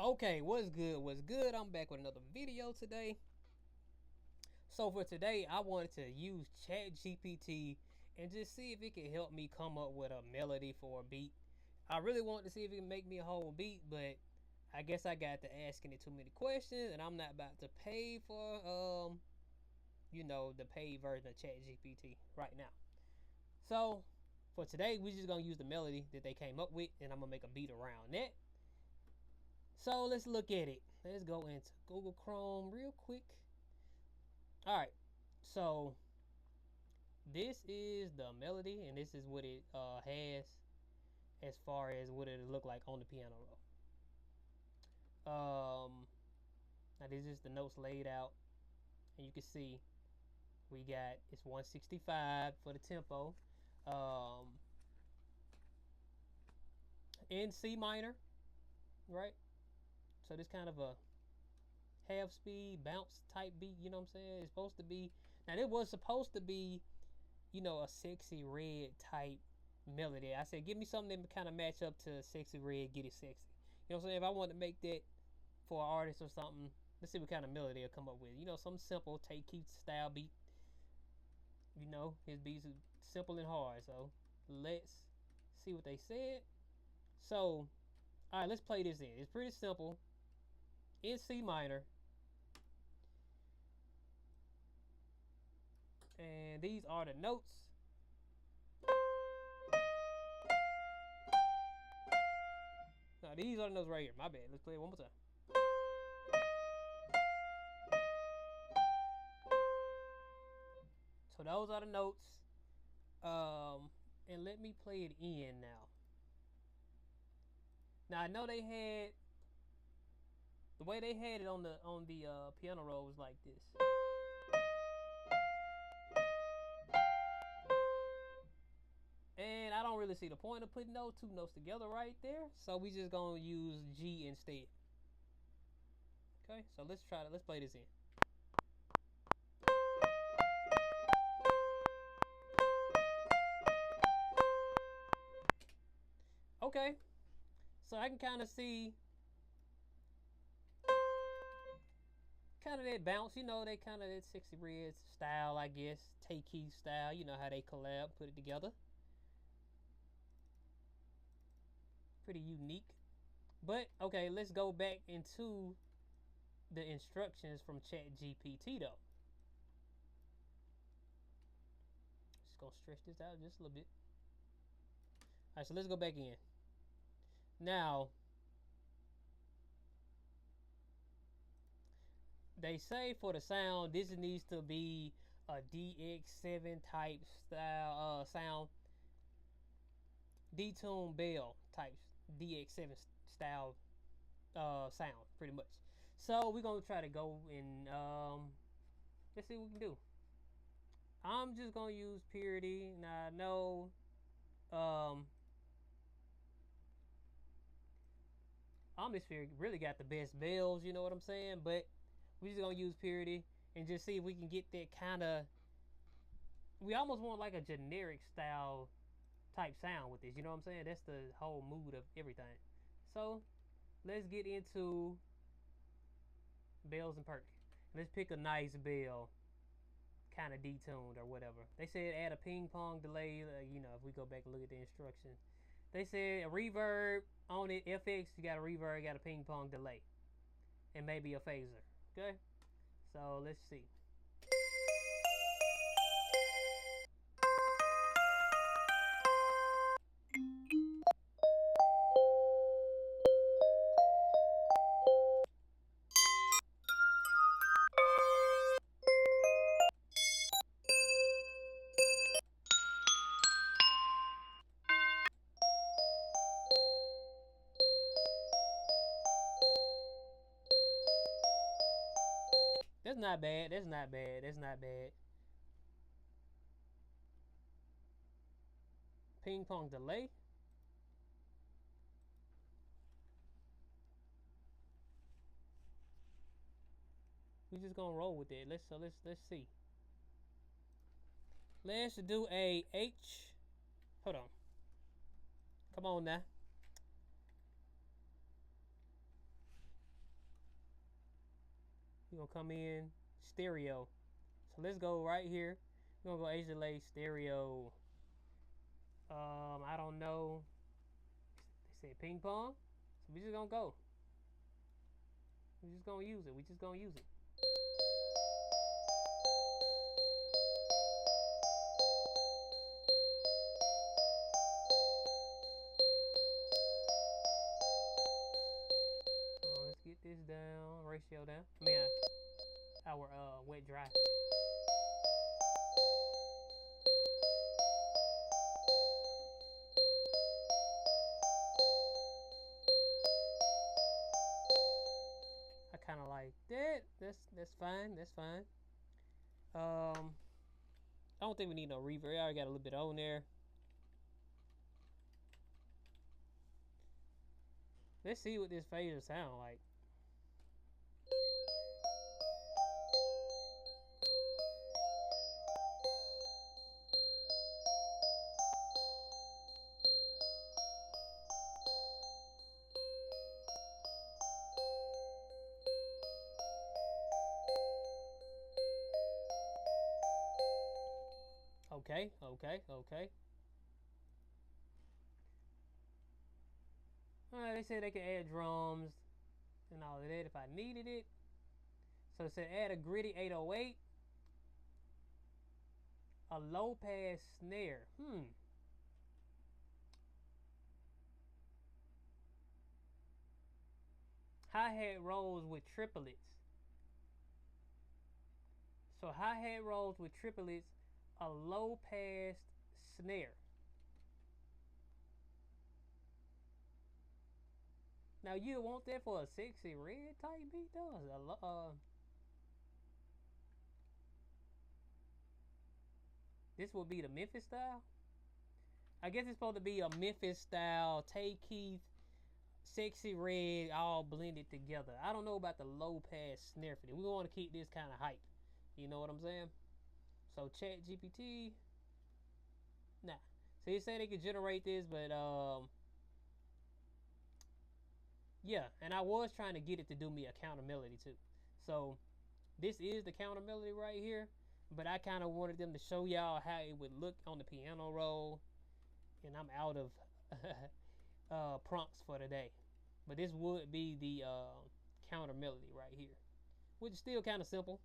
Okay, what's good? What's good? I'm back with another video today. So for today, I wanted to use ChatGPT and just see if it can help me come up with a melody for a beat. I really wanted to see if it can make me a whole beat, but I guess I got to asking it too many questions, and I'm not about to pay for the paid version of ChatGPT right now. So for today, we're just gonna use the melody that they came up with, and I'm gonna make a beat around that. So let's look at it. Let's go into Google Chrome real quick. All right. So this is the melody, and this is what it has as far as what it look like on the piano roll. Now this is the notes laid out, and you can see we got it's 165 for the tempo, um, in C minor, right? So this kind of a half speed bounce type beat. You know what I'm saying? It's supposed to be. Now it was supposed to be, a Sexyy Red type melody. I said, give me something that kind of match up to Sexyy Red, Get It Sexy. You know what I'm saying? If I want to make that for an artist or something, let's see what kind of melody they'll come up with. Some simple Take Keith style beat. His beats are simple and hard. So let's see what they said. So, all right, let's play this in. It's pretty simple. In C minor. And these are the notes. Now, these are the notes right here. My bad. Let's play it one more time. So those are the notes. And let me play it in now. Now I know they had the way they had it on the piano roll was like this. And I don't really see the point of putting those two notes together right there. So we just gonna use G instead. Okay, so let's try to let's play this in. Okay, so I can kind of see kind of that bounce, they kind of that Sexyy Red style, I guess, Take Keith style. You know how they collab, put it together. Pretty unique. But okay, let's go back into the instructions from ChatGPT though. Just gonna stretch this out just a little bit. All right, so let's go back in. Now, they say for the sound, this needs to be a DX7 type style sound, detune bell type DX7 style sound, pretty much. So we're gonna try to go and let's see what we can do. I'm just gonna use Purity. Now I know Atmosphere really got the best bells, you know what I'm saying? But we're just gonna use Purity and just see if we can get that kind of. We almost want like a generic style type sound with this, you know what I'm saying? That's the whole mood of everything. So let's get into bells and perk. Let's pick a nice bell, kind of detuned or whatever. They said add a ping pong delay. If we go back and look at the instructions, they said a reverb on it. FX, you got a reverb, you got a ping pong delay, and maybe a phaser. Okay, so let's see. That's not bad. That's not bad. That's not bad. Ping pong delay. We just gonna roll with it. Let's see. Let's do a H. Hold on. Come on now. We're gonna come in stereo. So let's go right here. We're gonna go Asia Delay stereo. I don't know. They said ping pong. So we just gonna go. We just gonna use it. We just gonna use it. Let's get this down. Ratio down. I mean, our wet dry. I kind of like that. That's fine. That's fine. I don't think we need no reverb. I already got a little bit on there. Let's see what this phaser sound like. Okay. Alright, they said they could add drums and all of that if I needed it. So it said add a gritty 808, a low pass snare. Hi-hat rolls with triplets. So hi-hat rolls with triplets, a low pass snare. Now you want that for a Sexyy Red type beat though? This will be the Memphis style. I guess it's supposed to be a Memphis style, Tay Keith, Sexyy Red, all blended together. I don't know about the low pass snare for this. We want to keep this kind of hype. You know what I'm saying? So ChatGPT, nah. So you say they could generate this, but yeah. And I was trying to get it to do me a counter melody too. So this is the counter melody right here. But I kind of wanted them to show y'all how it would look on the piano roll. And I'm out of prompts for today. But this would be the counter melody right here, which is still kind of simple.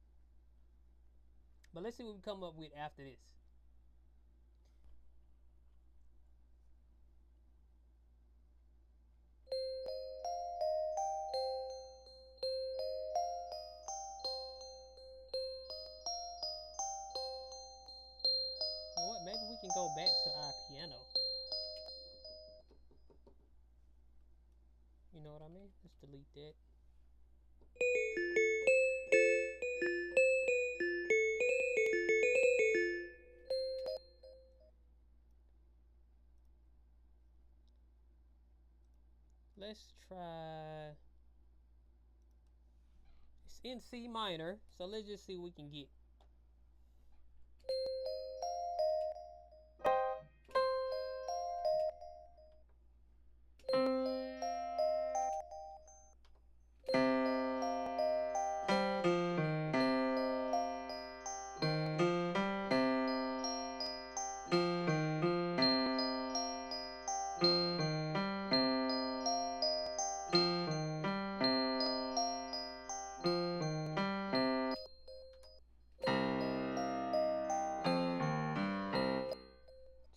But let's see what we come up with after this. You know what? Maybe we can go back to our piano. You know what I mean? Let's delete that. Let's try. It's in C minor, so let's just see what we can get.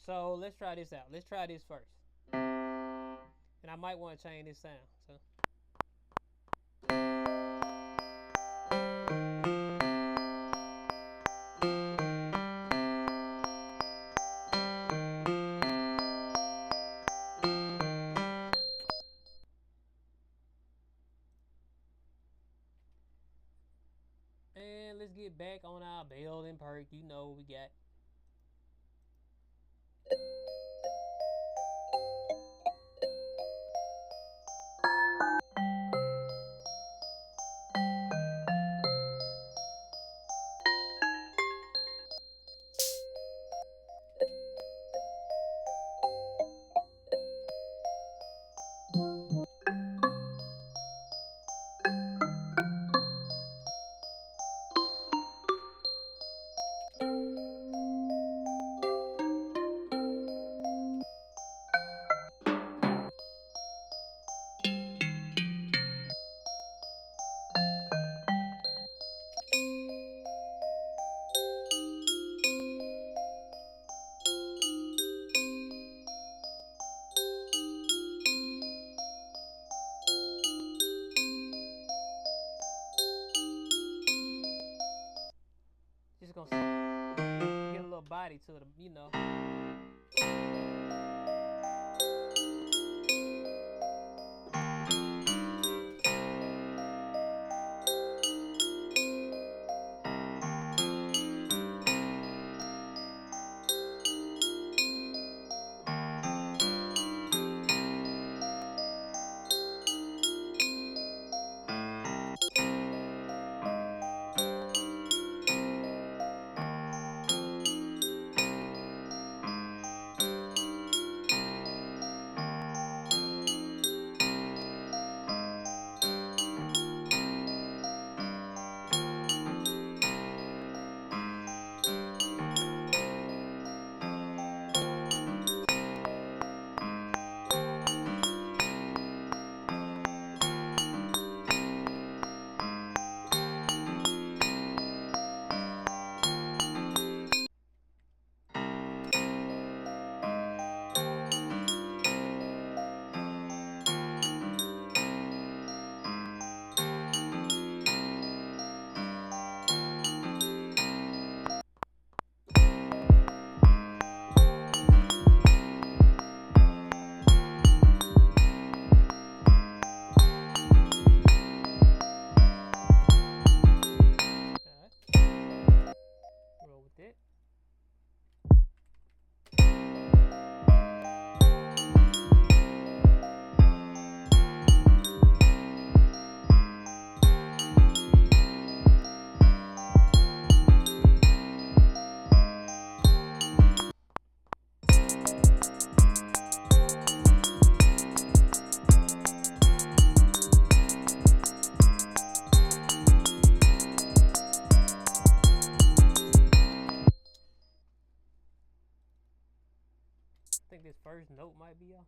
So let's try this out. Let's try this first. And I might want to change this sound. So and let's get back on our building perk. You know we got. straight to the, you know. Roll with it. I think this first note might be off.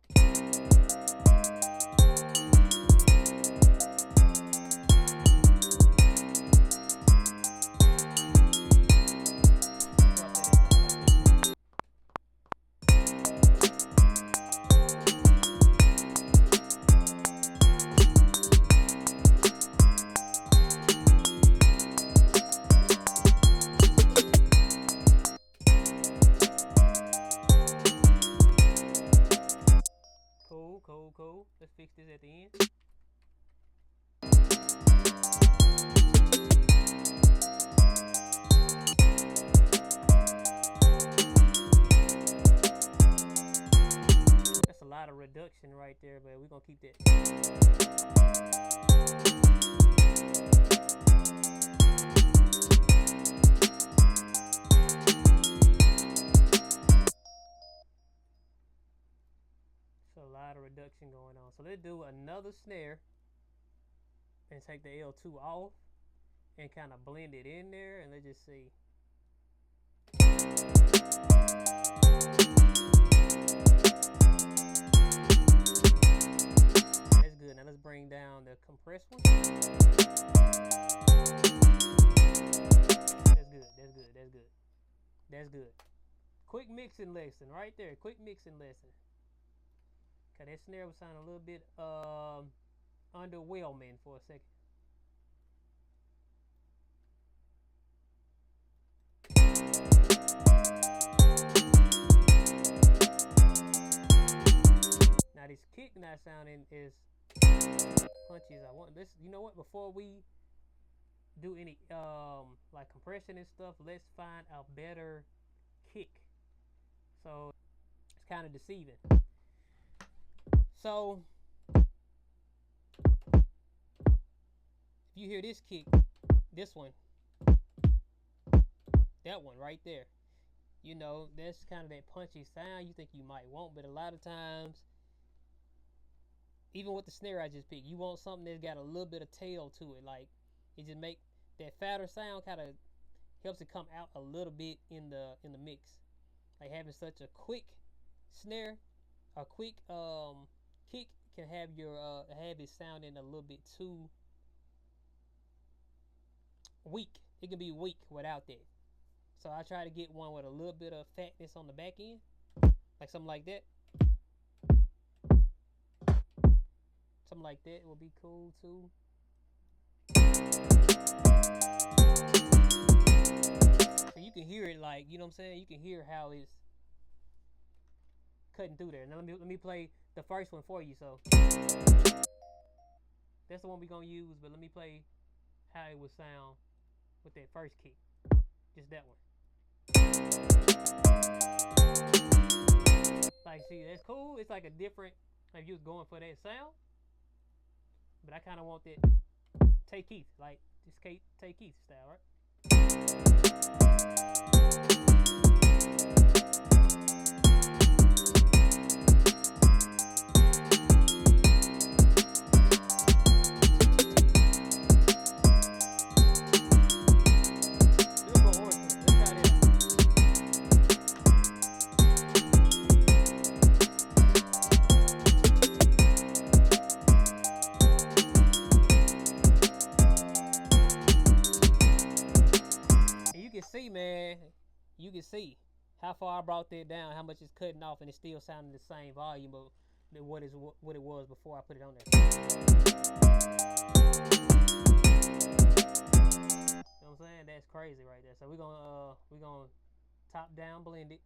Cool. Let's fix this at the end. That's a lot of reduction right there, but we're gonna keep that. A lot of reduction going on. So let's do another snare and take the L2 off and kind of blend it in there, and let's just see. That's good. Now let's bring down the compressed one. That's good. Quick mixing lesson right there. Quick mixing lesson. Okay, that snare was sounding a little bit underwhelming for a second. Now this kick not sounding as punchy as I want. This, you know what? Before we do any like compression and stuff, let's find a better kick. So it's kind of deceiving. So if you hear this kick, this one, that one right there, you know, that's kind of that punchy sound you think you might want, but a lot of times, even with the snare I just picked, you want something that's got a little bit of tail to it. Like, it just make that fatter sound, kind of helps it come out a little bit in the mix. Like having such a quick snare, a quick kick can have your have it sounding a little bit too weak. It can be weak without that. So I try to get one with a little bit of fatness on the back end, like something like that. Something like that will be cool too. So you can hear it, like, you know what I'm saying? You can hear how it's cutting through there. Now let me play the first one for you. So that's the one we're gonna use, but let me play how it would sound with that first kick. Just that one. Like, see, that's cool. It's like a different, like you was going for that sound, but I kind of want that Tay Keith, like this Tay Keith style, right? See, man, you can see how far I brought that down, how much it's cutting off, and it's still sounding the same volume of what it was before I put it on there. You know what I'm saying? That's crazy right there. So we're gonna top down blend it.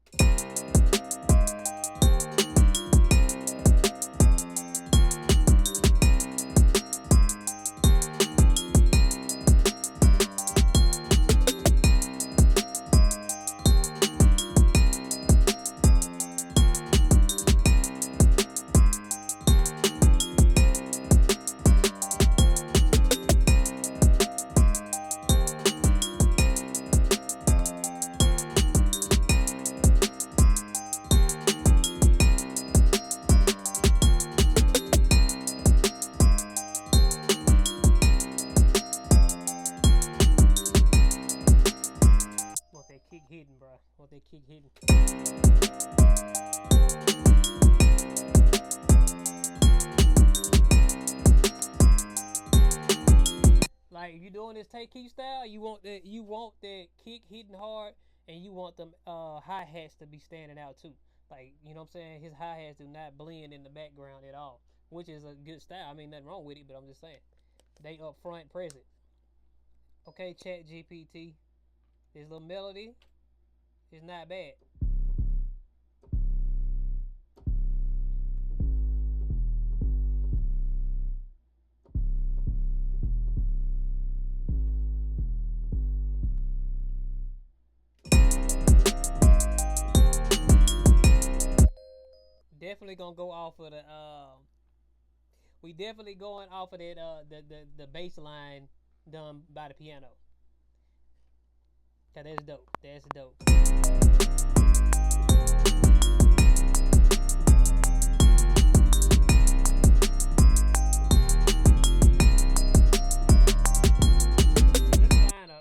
Kick hitting, bro. Want that kick hitting. Like, if you're doing this Tay Keith style, you want that kick hitting hard, and you want them hi-hats to be standing out too. Like, you know what I'm saying? His hi-hats do not blend in the background at all, which is a good style. I mean, nothing wrong with it, but I'm just saying. They up front present. Okay, ChatGPT. This little melody is not bad. Definitely gonna go off of the we definitely going off of that the bass line done by the piano. Cause that's dope. That's dope.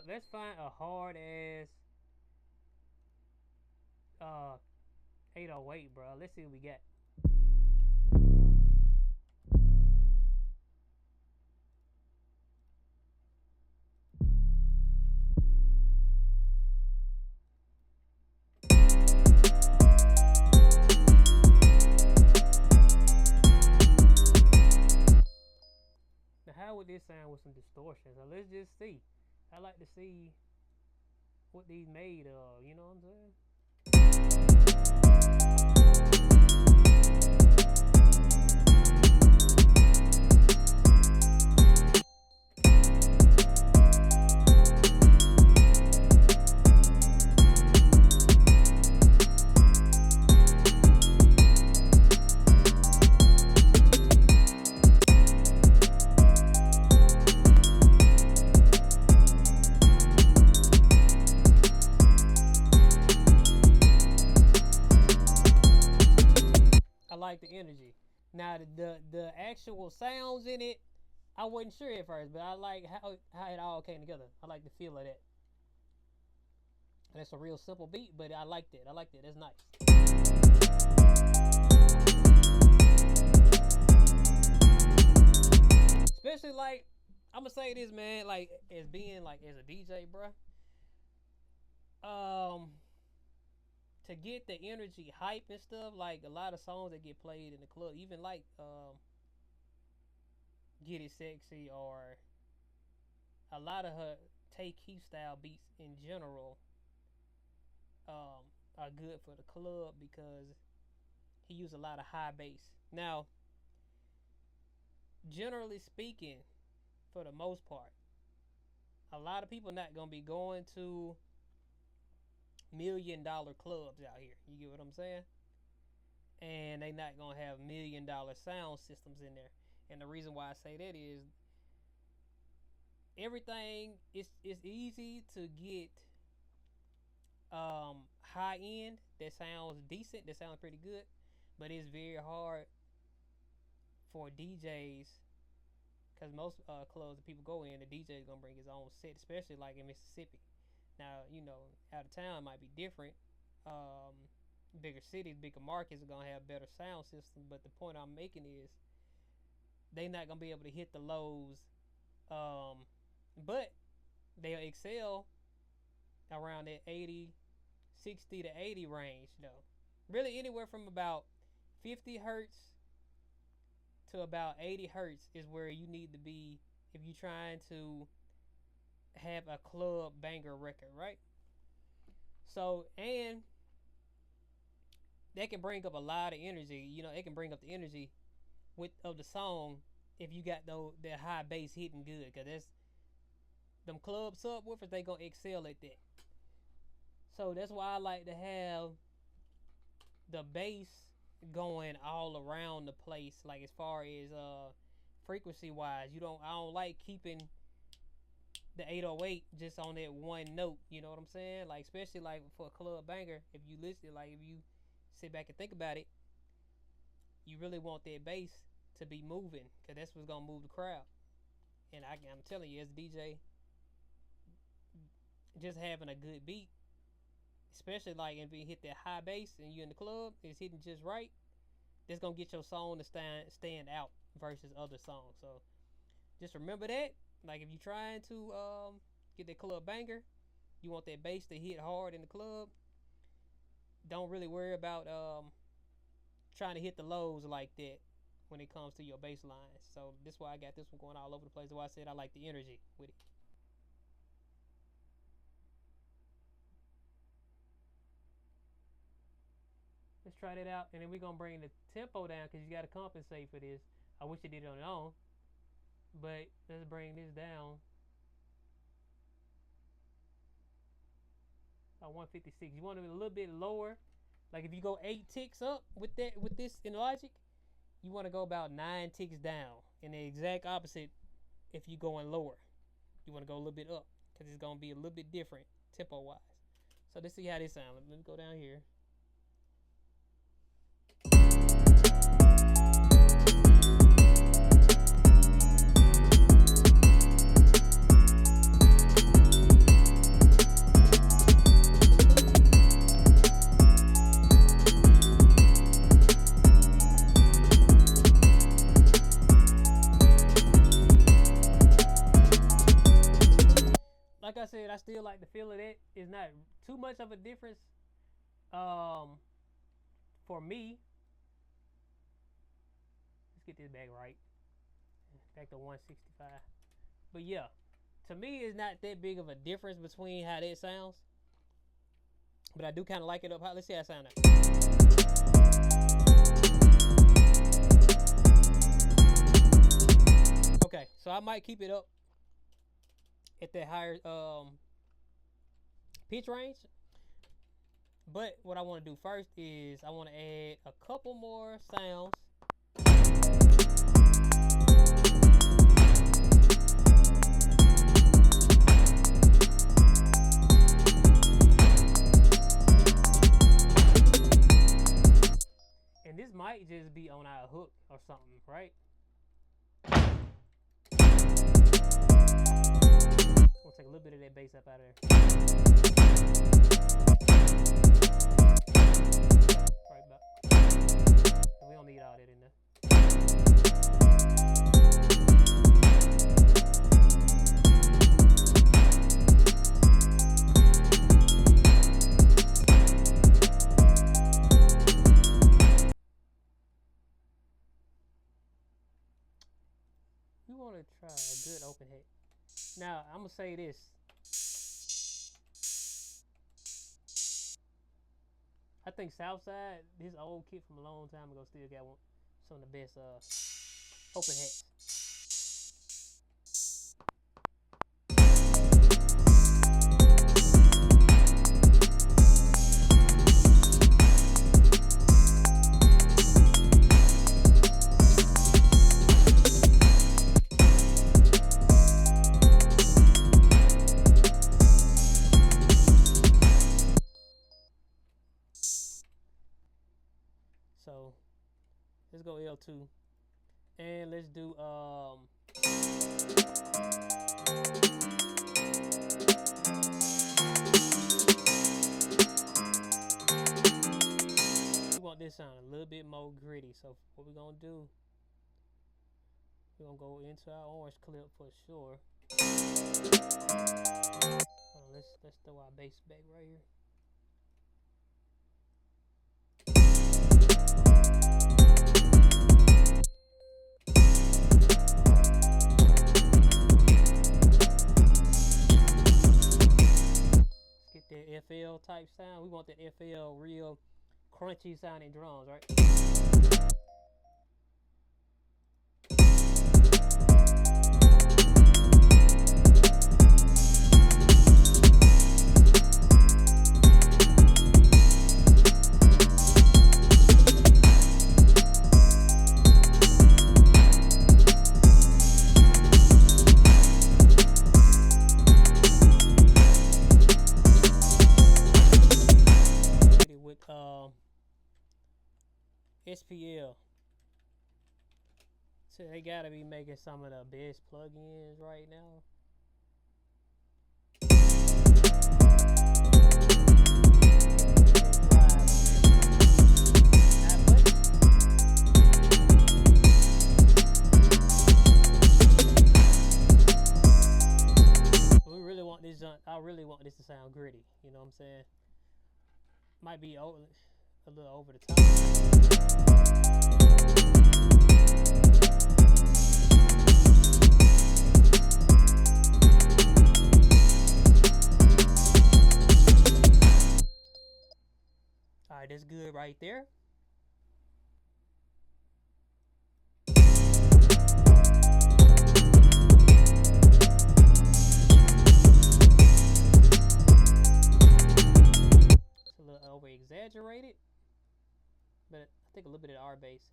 Let's find a hard ass 808, bro. Let's see what we got. Now, how would this sound with some distortion? So let's just see. I like to see what these made of. You know what I'm saying? Like the energy. Now the actual sounds in it, I wasn't sure at first, but I like how it all came together. I like the feel of that. That's a real simple beat, but I liked it. I liked it. That's nice. Especially like, I'm gonna say this, man. Like, as being like as a DJ, bruh. To get the energy hype and stuff, like a lot of songs that get played in the club, even like Get It Sexy, or a lot of her Tay Keith style beats in general, are good for the club because he used a lot of high bass. Now, generally speaking, for the most part, a lot of people not gonna be going to $1 million clubs out here. You get what I'm saying? And they not gonna have $1 million sound systems in there. And the reason why I say that is everything it's easy to get high end that sounds decent, that sounds pretty good, but it's very hard for DJs because most clubs that people go in, the DJ is gonna bring his own set, especially like in Mississippi. Now, out of town it might be different. Bigger cities, bigger markets are gonna have better sound systems, but the point I'm making is they not gonna be able to hit the lows, but they'll excel around that 60 to 80 range though. Really anywhere from about 50 hertz to about 80 hertz is where you need to be if you're trying to have a club banger record, right? So, and that can bring up a lot of energy. It can bring up the energy of the song if you got that high bass hitting good, because that's them club subwoofers, they gonna excel at that. So that's why I like to have the bass going all around the place, like as far as frequency wise. I don't like keeping the 808 just on that one note. You know what I'm saying? Like, especially like for a club banger, if you listen, like if you sit back and think about it, you really want that bass to be moving, because that's what's gonna move the crowd. And I'm telling you, as a DJ, just having a good beat, especially like if you hit that high bass and you in the club, it's hitting just right, that's gonna get your song to stand out versus other songs. So just remember that. Like if you're trying to get that club banger, you want that bass to hit hard in the club. Don't really worry about trying to hit the lows like that when it comes to your bass lines. So that's why I got this one going all over the place. That's why I said I like the energy with it. Let's try that out, and then we're gonna bring the tempo down because you got to compensate for this. I wish it did it on its own, but let's bring this down. 156. You want it a little bit lower. Like if you go 8 ticks up with this in Logic, you want to go about 9 ticks down. And the exact opposite if you going lower. You want to go a little bit up because it's gonna be a little bit different tempo wise. So let's see how this sounds. Let me go down here. Like I said, I still like the feel of that. It's not too much of a difference for me. Let's get this back right. Back to 165. But yeah, to me, it's not that big of a difference between how that sounds. But I do kind of like it up high. Let's see how it sounds now. Okay, so I might keep it up at that higher pitch range. But what I want to do first is I want to add a couple more sounds. And this might just be on our hook or something, right? We'll take a little bit of that bass up out of there. Right back. We don't need all that in there. We want to try a good open hit. Now, I'm going to say this. I think Southside, his old kit from a long time ago, still got some of the best open hats. So let's go L2 and let's do we want this sound a little bit more gritty. So what we're gonna do, we're gonna go into our orange clip for sure. Let's throw our bass back right here. That FL type sound. We want that FL real crunchy sounding drums, right? SPL. So they gotta be making some of the best plugins right now. We really want this. I really want this to sound gritty. You know what I'm saying? Might be a little over the top. All right, that's good right there. It's a little over exaggerated, but I think a little bit of our bass.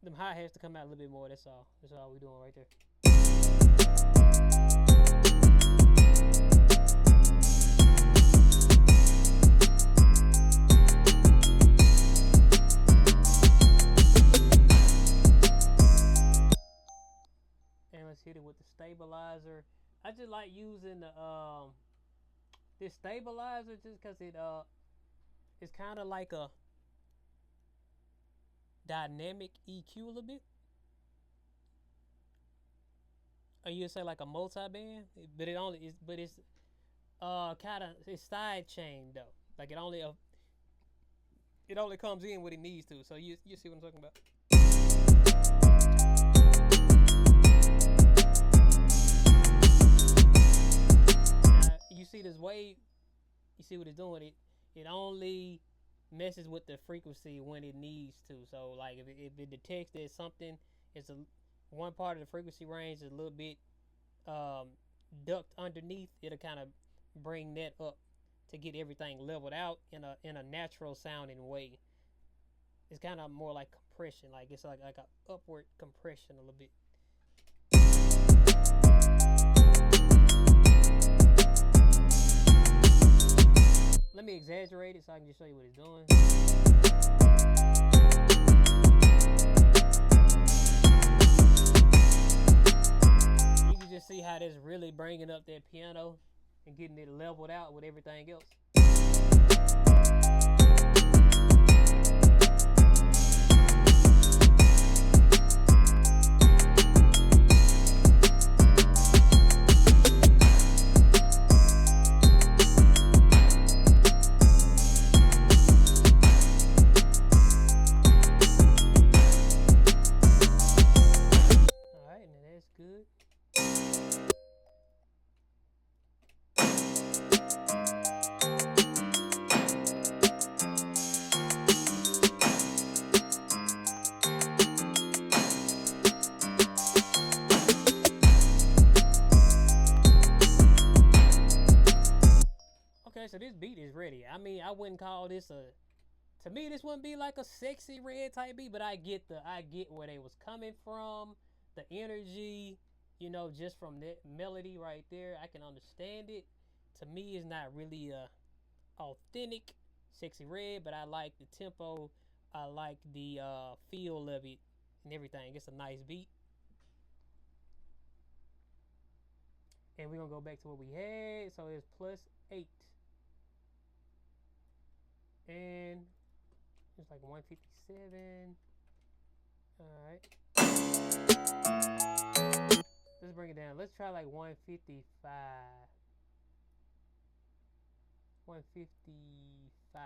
Them hi-hats to come out a little bit more. That's all we're doing right there. And let's hit it with the stabilizer. I just like using the this stabilizer just because it's kind of like a dynamic EQ a little bit. Or you say like a multi-band, but it's kind of it's side chain though. Like it only comes in what it needs to. So you see what I'm talking about. You see this wave. You see what it's doing. It only messes with the frequency when it needs to. So like if it detects that something is one part of the frequency range is a little bit ducked underneath, it'll kind of bring that up to get everything leveled out in a natural sounding way. It's kind of more like compression, like it's like a upward compression a little bit. Let me exaggerate it so I can just show you what it's doing. You can just see how this really bringing up that piano and getting it leveled out with everything else. Alright, now that's good. Okay, so this beat is ready. I mean, I wouldn't call this a, to me this wouldn't be like a Sexyy Red type beat, but I get where they was coming from, the energy, you know, just from that melody right there. I can understand it. To me, it's not really a authentic Sexyy Red, but I like the tempo. I like the feel of it and everything. It's a nice beat. And we're gonna go back to what we had. So it's +8. And it's like 157. Alright. Let's bring it down. Let's try like 155. 155.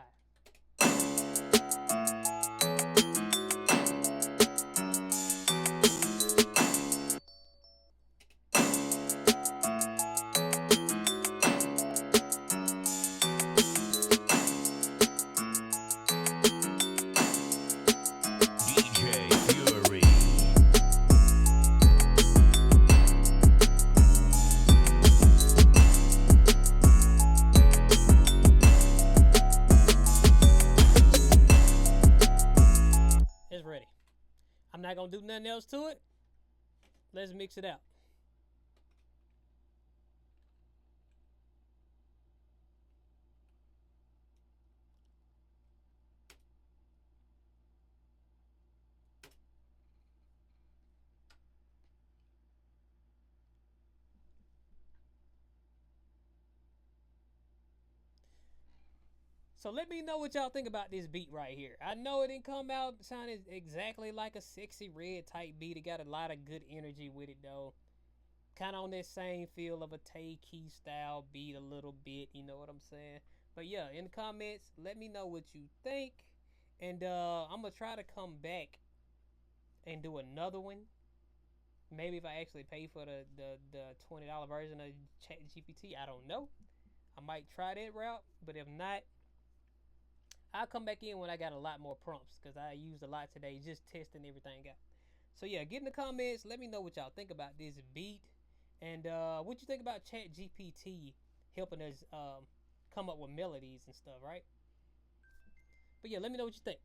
It's ready. I'm not gonna do nothing else to it. Let's mix it out. So let me know what y'all think about this beat right here. I know it didn't come out sounding exactly like a Sexyy Red type beat. It got a lot of good energy with it though. Kind of on that same feel of a Tay Key style beat a little bit. You know what I'm saying? But yeah, in the comments, let me know what you think. And I'm going to try to come back and do another one. Maybe if I actually pay for the $20 version of ChatGPT, I don't know. I might try that route. But if not, I'll come back in when I got a lot more prompts because I used a lot today just testing everything out. So yeah, get in the comments. Let me know what y'all think about this beat. And what you think about ChatGPT helping us come up with melodies and stuff, right? But yeah, let me know what you think.